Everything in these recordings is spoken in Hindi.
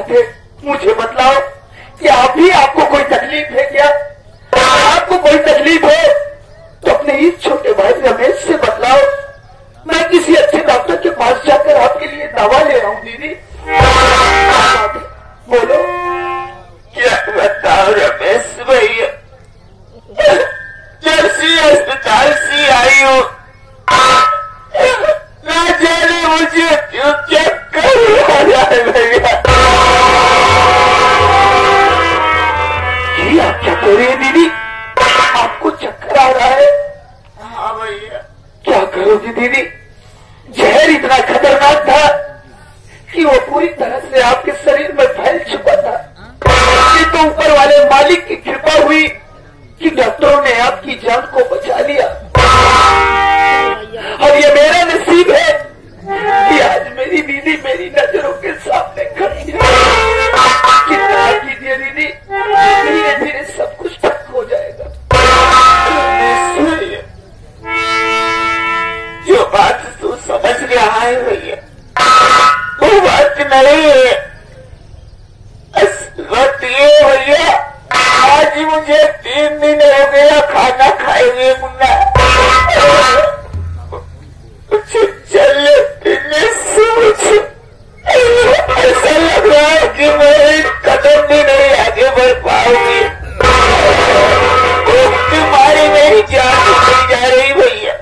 बात है, मुझे बतलाओ कि अभी आपको कोई तकलीफ है क्या? आपको कोई तकलीफ है तो अपने इस छोटे भाई रमेश से बतलाओ। मैं किसी अच्छे डॉक्टर के पास जाकर आपके लिए दवा ले रहा हूँ। दीदी बोलो। क्या बताओ रमेश भैया, जब सी अस्पताल से आई हूँ ना जाने मुझे क्यों चक्कर आ जाए भैया। ये आप क्या कह रही है दीदी? आपको चक्कर आ रहा है? हाँ भैया। क्या करोगी दीदी? जहर इतना खतरनाक था कि वो पूरी तरह से आपके शरीर में फैल चुका था। ये तो ऊपर वाले मालिक की कृपा हुई कि डॉक्टरों ने आपकी जान को बचा लिया। और ये मेरा नसीब है कि आज मेरी दीदी मेरी नजरों के सामने खड़ी है। कितना कीजिए दीदी, धीरे धीरे सब कुछ ठीक हो जाएगा। जो बात तू समझ रहा है भैया वो बात नहीं है। बात ये भैया, आज मुझे 3 दिन हो गया खाना खाए हुए मुन्ना। चलने फिरने से ऐसा लग रहा है कि मैं एक कदम भी नहीं आगे बढ़ पाऊंगी। तुम्हारी मेरी जान निकल जा रही भैया।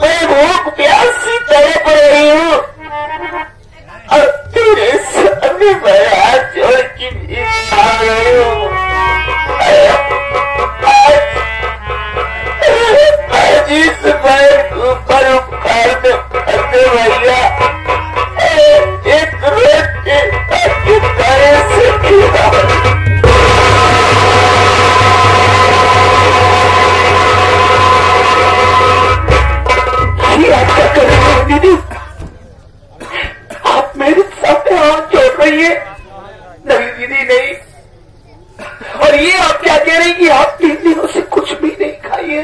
मैं भूख प्यास से तड़प रही हूँ और तेरे सामने मैं हाथ जोड़ के भीख मांग रही हूँ। आज इस बैठ ऊपर उपकार करते भैया एक रोटी की तरह से खिला। आप क्या कर रहे हो दीदी? आप मेरे सामने हाथ जोड़ रही है? नहीं दीदी नहीं। और ये आप क्या कह रही कि आप 3 दिनों से कुछ भी नहीं खाई है?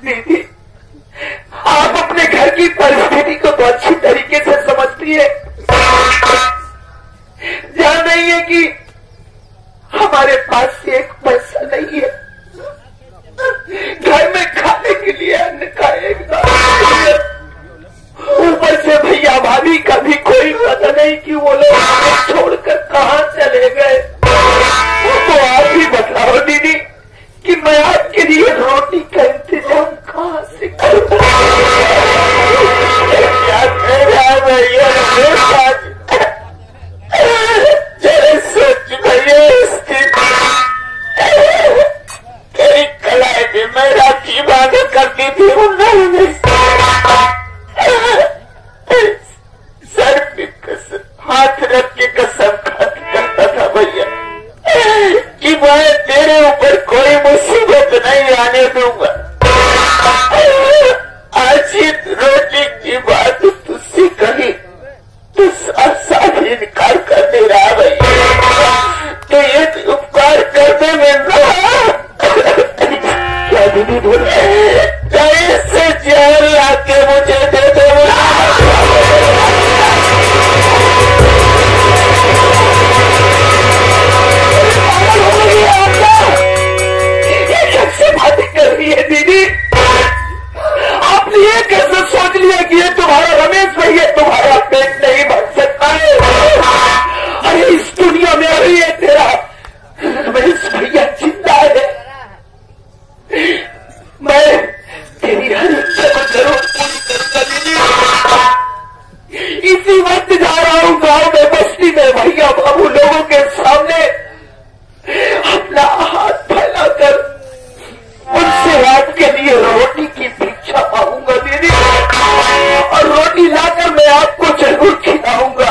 दीदी आप अपने घर की परिस्थिति को तो अच्छी तरीके से समझती है। जान रही है कि हमारे पास एक पैसा नहीं है, घर में खाने के लिए अन्न का एक दाना, ऊपर से भैया भाभी का भी कोई पता नहीं कि वो लोग छोड़कर कहाँ चले गए। तो आप ही बताओ दीदी कि मैं आपके लिए रोटी का इंतजाम कहाँ से करूँ? क्या कह रहा है भैया जरा सोच भैया इसकी तेरी कलाई में मैं राखी बांधा करती थी सर पे हाथ रख के कसम करता था भैया कि मैं तेरे ऊपर कोई मुसीबत नहीं आने दूंगा। आज ये रोटी की बात तुझसे कही तो साफ इनकार कर दे रहा भैया। तो ये उपकार करने में क्या दीदी बोल से जहर लाके मुझे दे दो। कैसे बातें कर रही है दीदी? आपने ये कैसे सोच लिया कि ये तुम्हारा रमेश भैया तुम्हारा पेट नहीं भर सकता है? अरे इस दुनिया में अभी ये तेरा रमेश भैया जिंदा है। मैं तेरी हर इच्छा को जरूर पूरी करूंगा दीदी। इसी वक्त जा रहा हूँ गांव में बस्ती में भैया बाबू लोगों के सामने अपना हाथ फैलाकर उनसे रात के लिए रोटी की भिक्षा मांगूंगा दीदी। और रोटी लाकर मैं आपको जरूर खिलाऊंगा।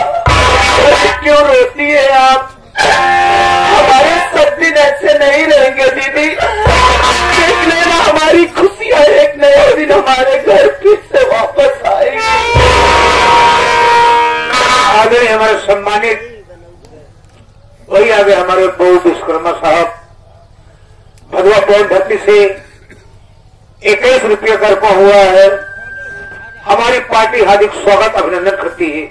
क्यों रोती है आप? हमारे सब दिन ऐसे नहीं रहेंगे दीदी। देख लेना हमारी खुशियां एक नया दिन हमारे घर फिर से वापस आएगी। आगे हमारे सम्मानित वही आगे हमारे बहुत विश्वकर्मा साहब भगवा पौन भक्ति से 21 रुपये कर का हुआ है। हमारी पार्टी हार्दिक स्वागत अभिनंदन करती है।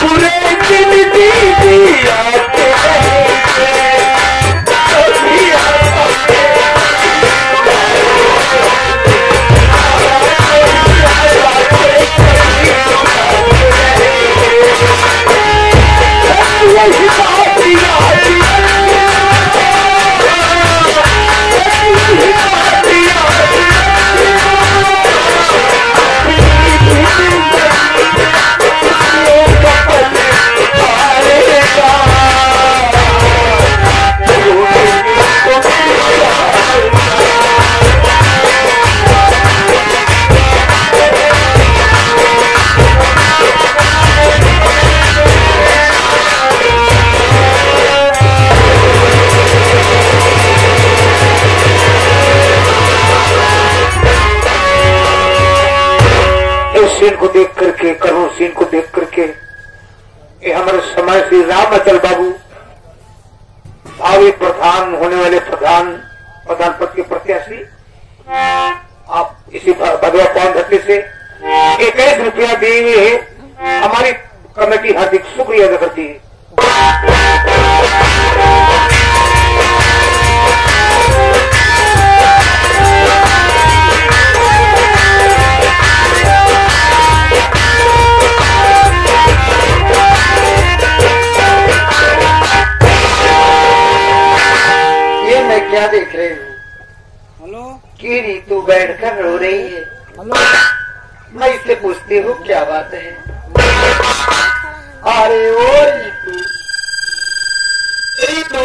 पूरे दिन दीदी आते रहेंगे कभी यही बात याद सीन को देख करके, करुण सीन को देख करके, ये हमारे समाज श्री राम अचल बाबू भावी प्रधान होने वाले प्रधान पद के प्रत्याशी, आप इसी भदवा पवन धरती से 21 रुपया दिए हुए है। हमारी कमेटी हार्दिक शुक्रिया अदा करती है। क्या देख रहे हो? हेलो, की रीतू बैठकर रो रही है। हेलो, मैं इससे पूछती हूँ क्या बात है? अरे ओ रीतू, रीतू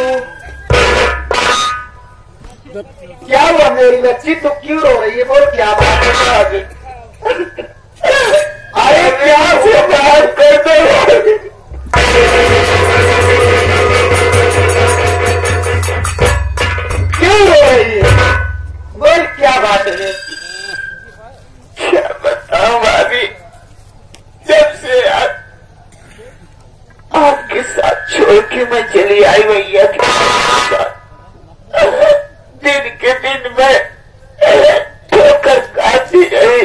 क्या हुआ मेरी बच्ची, तू क्यों रो रही है? बोल क्या बात है? अरे क्या से बात करते हो? रो रही है, बोल क्या बात है? क्या बताऊं भाभी, जब से आपके साथ छोड़ के मैं चली आई भैया के साथ, दिन के दिन में ठोकर खाती रही।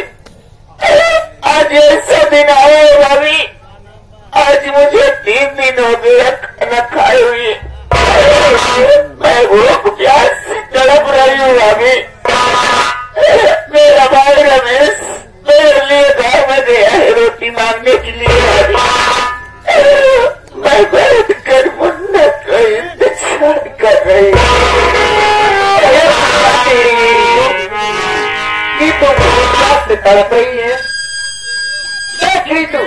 आज ऐसा दिन आया भाभी, आज मुझे 3 दिन हो गया खाना खाए हुए। मैं भूख प्यास से तड़प रही हूँ भाभी। मेरा भाई रमेश मेरे लिए घर में गया है रोटी मांगने के लिए भाभी। मैं बैठ कर मुन्ना का इंतजार कर रही हूँ। तो प्यास से तड़प रही है, देख रही तू,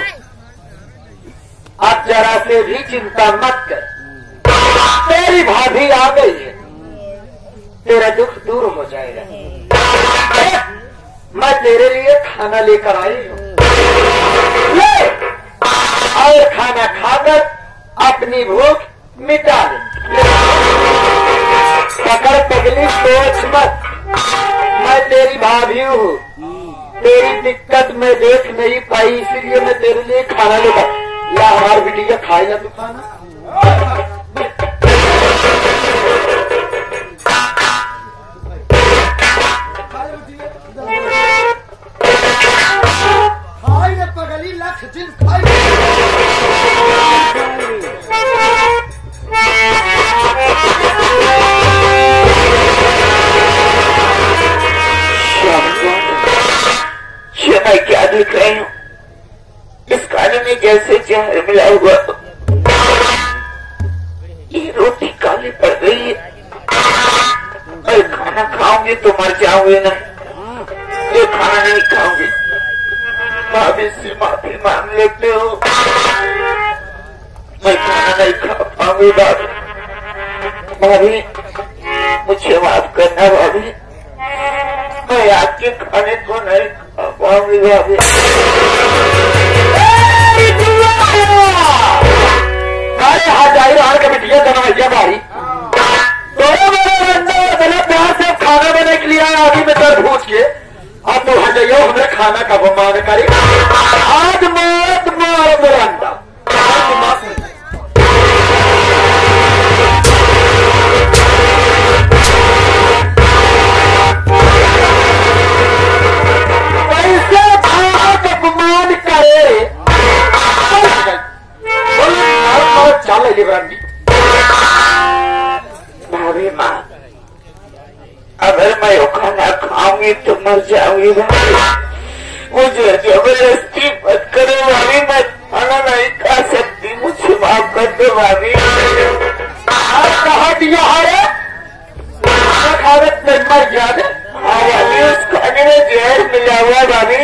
अब जरा से भी चिंता मत कर, तेरी भाभी आ गई है, तेरा दुख दूर हो जाएगा। मैं तेरे लिए खाना लेकर आई हूँ, ले और खाना खाकर अपनी भूख मिटा ले। पकड़ पगली, सोच मत, मैं तेरी भाभी हूँ, तेरी दिक्कत मैं देख नहीं पाई इसलिए मैं तेरे लिए खाना लेकर। या हमारी बिटिया खाए ना तू खाना? पगली लख जिन खाई मैं क्या देख रही हूँ, इस खाने में जैसे जहर मिला हुआ। ये रोटी काली पड़ गई है, मैं खाना खाऊंगी तो मर जाऊंगी ना, ये खाना नहीं खाऊंगी। भाभी से माफी मांग लेते हो, मैं खाना नहीं खा पाऊंगी भाभी। भाभी मुझे माफ करना भाभी, मैं आपके खाने को नहीं खा पाऊंगी भाभी। अरे हजारी रान का बिटिया दरवाजा भारी दोनों मेरे बंदा प्यार से खाना बनाने के लिए आगे में दर पूछ के अब तो हजाइयो हमने खाना का अपमान करे। आज मौत मार बरंदा कैसे भाग अपमान करे। ले लिब्रांडी। भाभी माँ, अगर मैं वो खाना खाऊंगी तो मर जाऊंगी भाभी, मुझे जबरदस्ती मत करो भाभी, मैं खाना नहीं खा सकती, मुझे माफ कर दो भाभी। कहा दिया है खावत में मर जाने। हाँ भाभी, उस खाने में जहर मिला हुआ भाभी।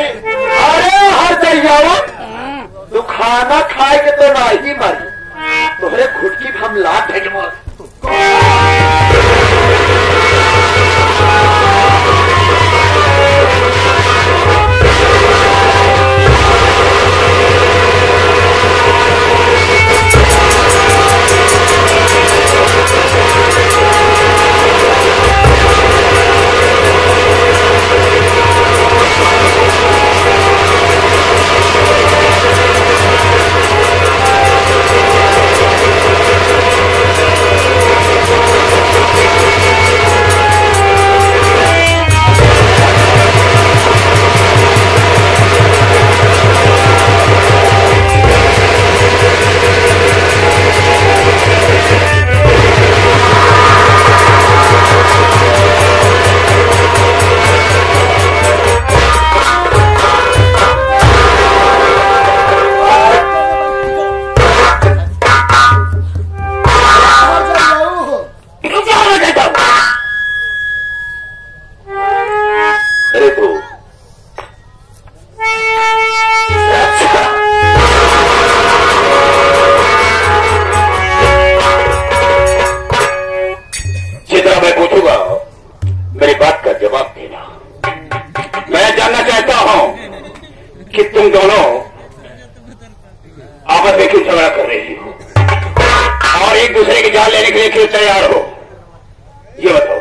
अरे हर दरियावा तू खाना खाए के तो ना ही मरी, तोहरे घुटकी हम लात है मर। तैयार हो, ये बताओ।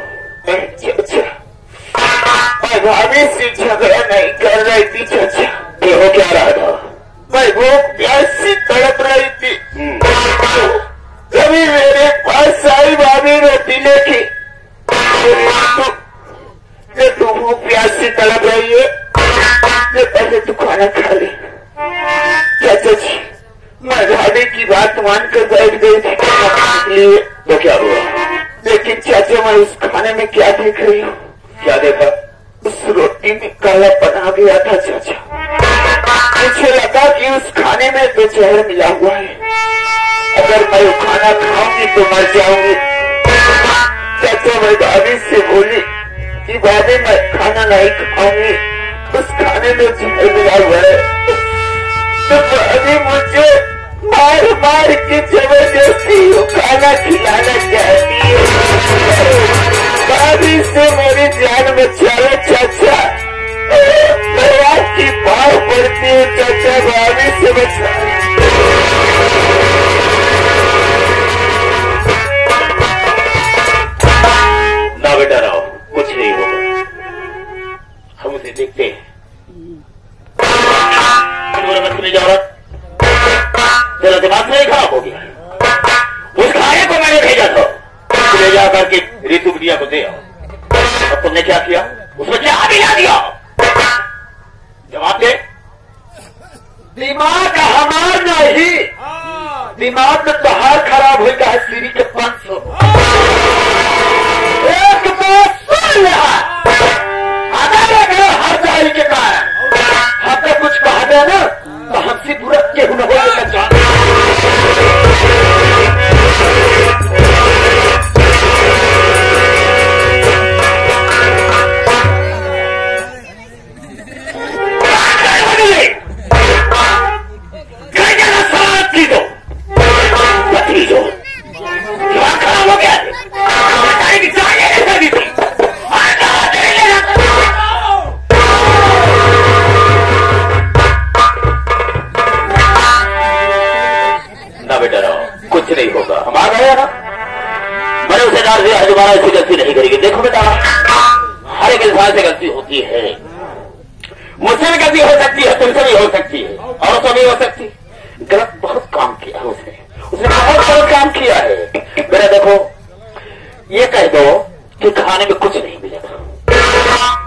मैं भाभी से झगड़ा नहीं कर रही थी चाचा, ये हो क्या रहा था? मैं वो प्यासी तड़प रही थी, तभी मेरे पास आई भाभी रोटी लेके। तू वो प्यासी तड़प रही है, पहले तू खाना खा ले। चाचा जी, मैं भाभी की बात मानकर बैठ गई थी लिए, तो क्या हुआ? लेकिन चाचा, मैं उस खाने में क्या देख रही हूँ? क्या देखा? उस रोटी में कालापन आ गया था चाचा। मुझे लगा कि उस खाने में तो जहर मिला हुआ है, अगर मैं वो खाना खाऊंगी तो मर जाऊंगी। चाचा, मैं भाभी से बोली कि भाभी मैं खाना नहीं खाऊंगी, उस खाने में जहर मिला हुआ है। तो भाभी मुझे मार मार के जबरदस्ती वो खाना खिलाना चाहती है। भाभी से मेरी जान बचाओ चाचा, मैं आपकी पाँव पड़ती हूँ चाचा, भाभी से बचाओ। ना बेटा रहो, कुछ नहीं होगा, हम उसे देखते हैं। नहीं जा रहा, तेरा दिमाग नहीं खराब हो गया? उस खाने को मैंने भेजा था, ले जा करके ऋतु बिटिया को दे आओ। और तुमने क्या किया? उसमें क्या मिला दिया? जवाब दे। दिमाग हमार नहीं, दिमाग में बाहर खराब हो गया है। सीरी के 500 एक बात सुन रहा हर जारी के कारण हमने कुछ कहा गया ना, तो हमसे पूरा केहू न हो जान। दोबारा ऐसी गलती नहीं करेगी। देखो बेटा, हर एक इंसान से गलती होती है, मुझसे भी गलती हो सकती है, तुमसे भी हो सकती है, और से भी हो सकती है। गलत बहुत काम किया है उसने बहुत गलत काम किया है। बेटा देखो, ये कह दो कि खाने में कुछ नहीं मिलेगा,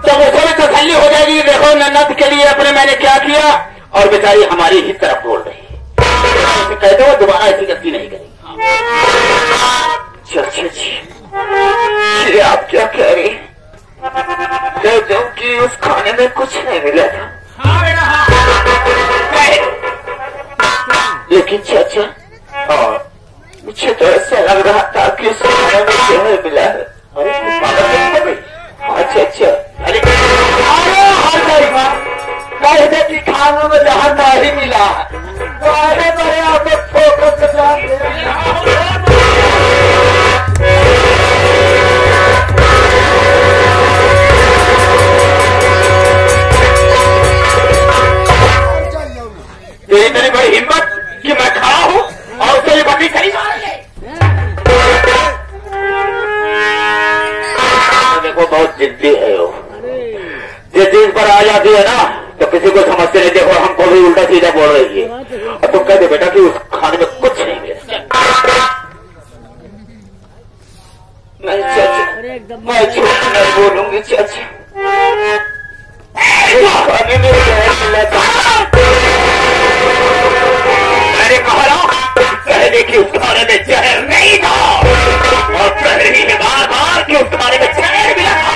तो मुझे भी तसल्ली हो जाएगी। देखो नन्नत के लिए अपने मैंने क्या किया, और बेचारी हमारी ही तरफ बोल रही है। कह दो दोबारा ऐसी गलती नहीं करेगी। चाचा जी, ये आप क्या कह रही? कह दूं कि उस खाने में कुछ नहीं मिला था। लेकिन चाचा, मुझे तो ऐसा लग रहा था कि उस खाने में जहर मिला है। अरे अच्छा अच्छा, अरे कहते कि खानों में जहर नहीं मिला, बड़े बड़े आप फोकस तेरी मेरी बड़ी हिम्मत कि मैं खड़ा हूँ और उसे ये बकरी खड़ी जा रही है। देखो बहुत जिद्दी है वो, जिस चीज पर आ जाती है ना तो किसी को समझते नहीं। देखो हमको भी उल्टा सीधा बोल रही है और तुम कहते बेटा कि उस खाने में कुछ नहीं मिला। नहीं चाचा, मैं झूठ नहीं बोलूंगी चाचा, खाने में जहर मिला था। मैंने कहा ना, कहने की उस खाने में जहर नहीं था और कह रही है बार बार कि उस खाने में जहर मिला था।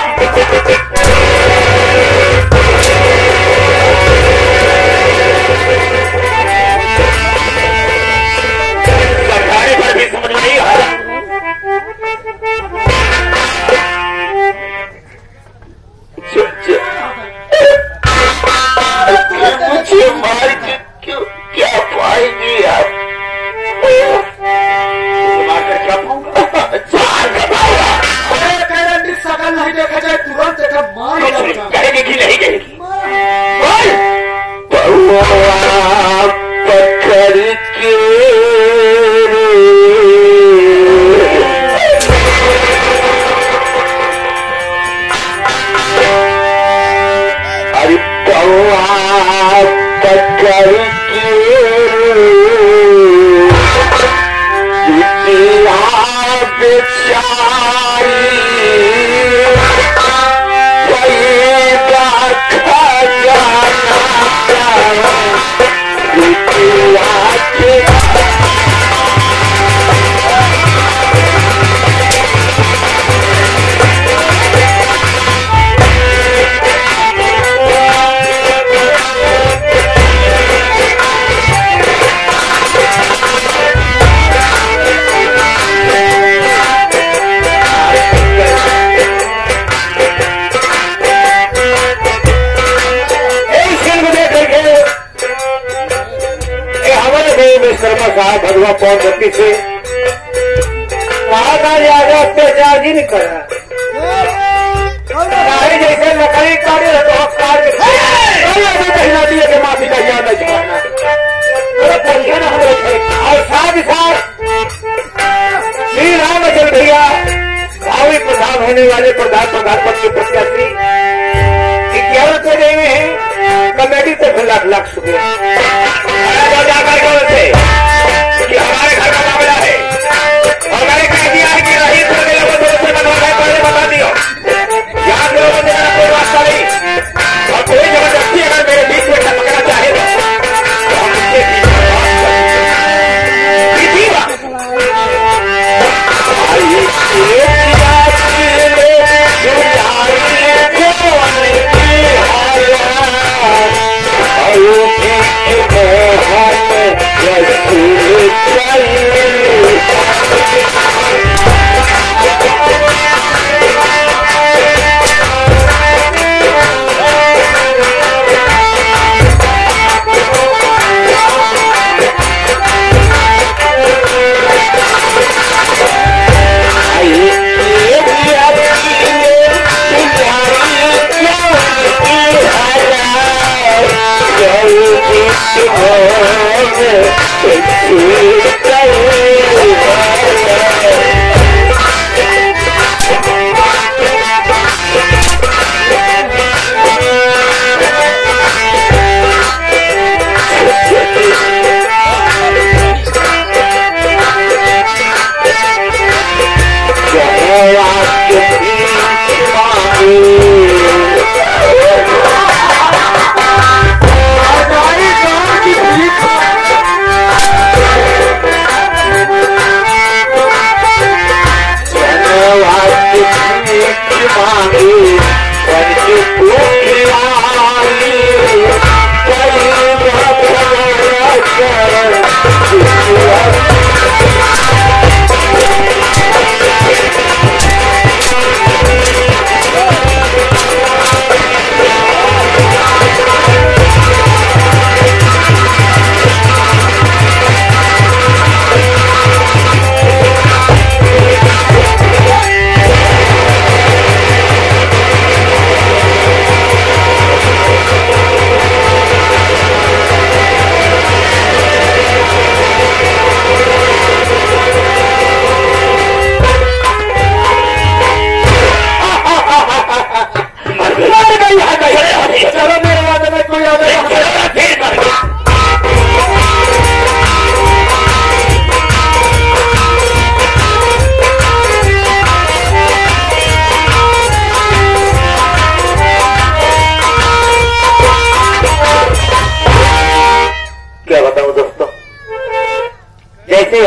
समझाने पर भी समझ में नहीं आ रहा। मुझे मार के क्यों क्या पाएंगे आप? मारकर क्या पाऊंगा? सकल नहीं देखा जाए तुरंत एक मार कहेगी कि नहीं कहेगी? पकड़ के अरे पकड़ के बेचारी शर्मा साहब भगवा पौन गति से महाकाल आगे अत्याचार ही नहीं कर रहा। जैसे लकड़ी काटे तो कहना दिए कि माफी का ज्ञान नहीं छोड़ना और साथ ही साथ श्री रामचंद्र भैया भावी प्रधान होने वाले प्रधान पद के प्रत्याशी 11 रुपये दे हुए हैं। कमेटी से फिर लाख लाख शुक्रिया। जाकर बोलते कि हमारे घर का मामला है और मैंने कह दिया है कि रही लोगों से पहले बता दियो। यहाँ के लोगों से मेरा कोई वास्ता नहीं और कोई जबरदस्ती अगर मेरे बीच में टपकना चाहे तो हम उसके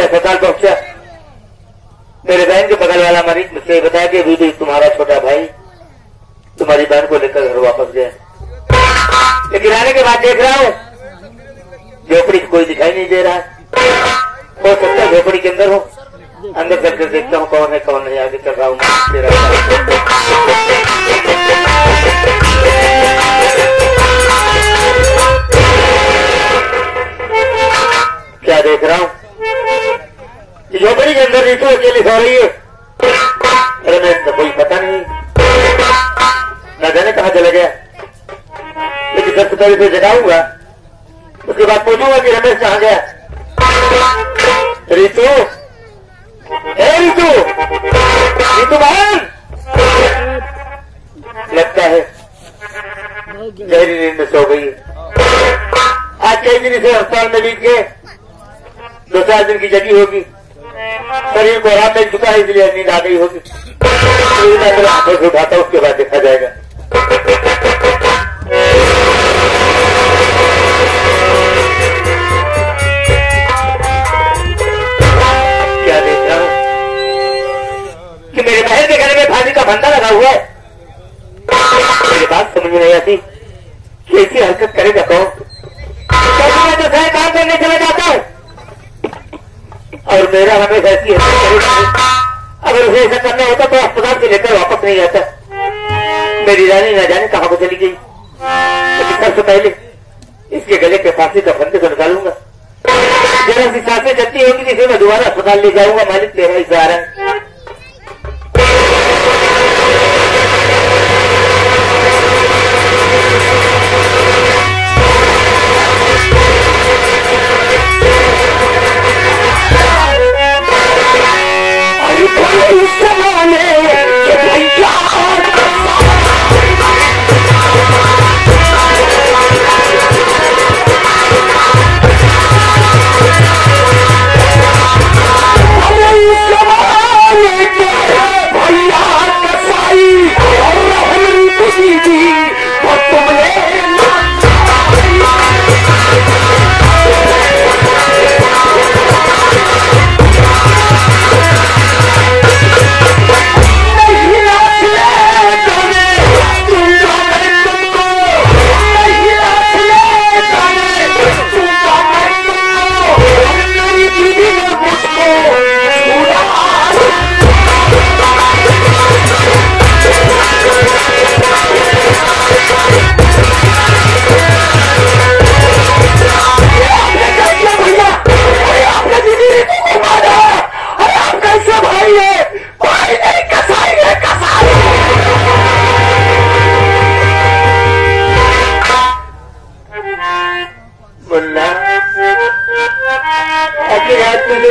अस्पताल पहुंचा, मेरे बहन के बगल वाला मरीज मुझसे बताया कि अभी तुम्हारा छोटा भाई तुम्हारी बहन को लेकर घर वापस गया, लेकिन आने के बाद देख रहा हूँ झोपड़ी कोई दिखाई नहीं दे रहा है। हो सकता है झोपड़ी के अंदर हो, अंदर चलकर देखता हूँ कौन है कौन नहीं। आगे चल रहा हूँ क्या देख रहा हूँ, झोपड़ी के अंदर रीतू अकेली सो रही है। अरे मैं तो कोई पता नहीं, न जाने कहाँ चला गया, लेकिन सबसे पहले से जगाऊंगा, उसके बाद पूछूंगा कि रमेश कहाँ गया। रीतू, रीतू, रीतू बहन, लगता है गहरी नींद में सो गई। आज कई दिन से अस्पताल में बीत गए, 2-4 दिन की जगी होगी, शरीर को आराम मिल चुका है, इसलिए नींद आ गई होगी। मैं हाथों से उठाता हूं, उसके बाद देखा जाएगा। क्या देख रहा हूं कि मेरे बहन के गले में फांसी का फंदा लगा हुआ है। मेरी बात समझ नहीं आती कि ऐसी हरकत करेगा कौन। मैं तो सही काम करने चला जाता हूं और मेरा हमेशा ऐसी हरकत करेगा। अगर उसे ऐसा करना होता तो अस्पताल से लेकर वापस नहीं आता। मेरी रानी न जाने कहां को चली गई, लेकिन सबसे पहले इसके गले के फांसी का फंदे को निकालूंगा। जरा सी सांसें चलती होगी जिसे मैं दोबारा अस्पताल ले जाऊंगा। मालिक तेरा इशारा है।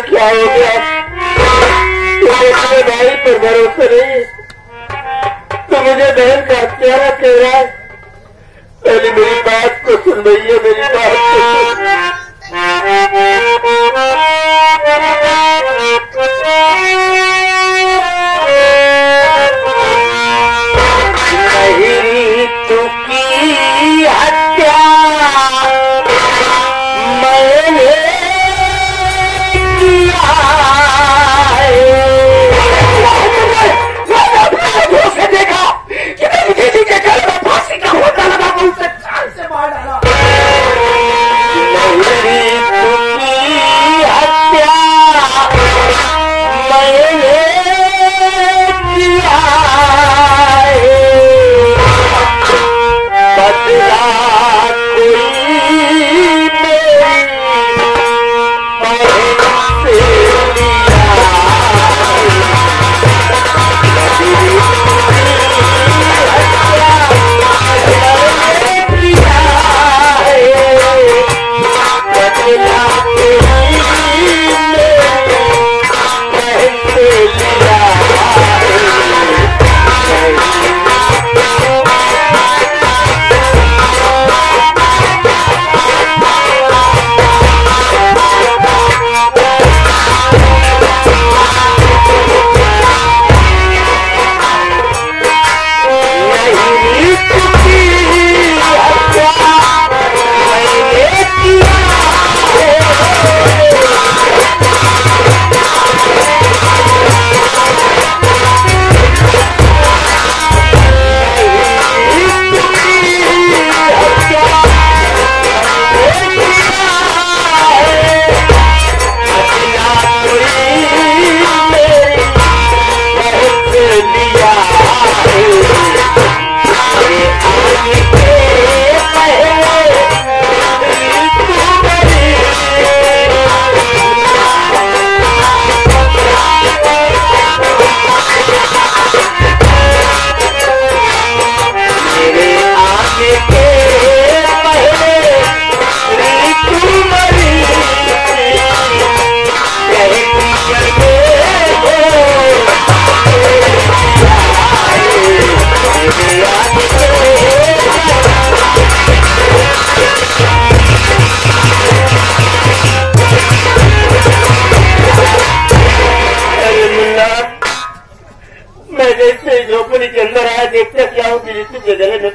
क्या हो गया? तुम्हें भाई पर भरोसा नहीं, तो मुझे बहन का हत्यारा कह रहा है। पहले मेरी बात को सुन भैया, मेरी बात को सुन। नहीं तू की हत्या मैंने देखा कि मेरी बेटी के गले में फांसी का होता लगा, उसे चाल से मार डाला। नहीं देखते क्या हो मृत्यु के गले में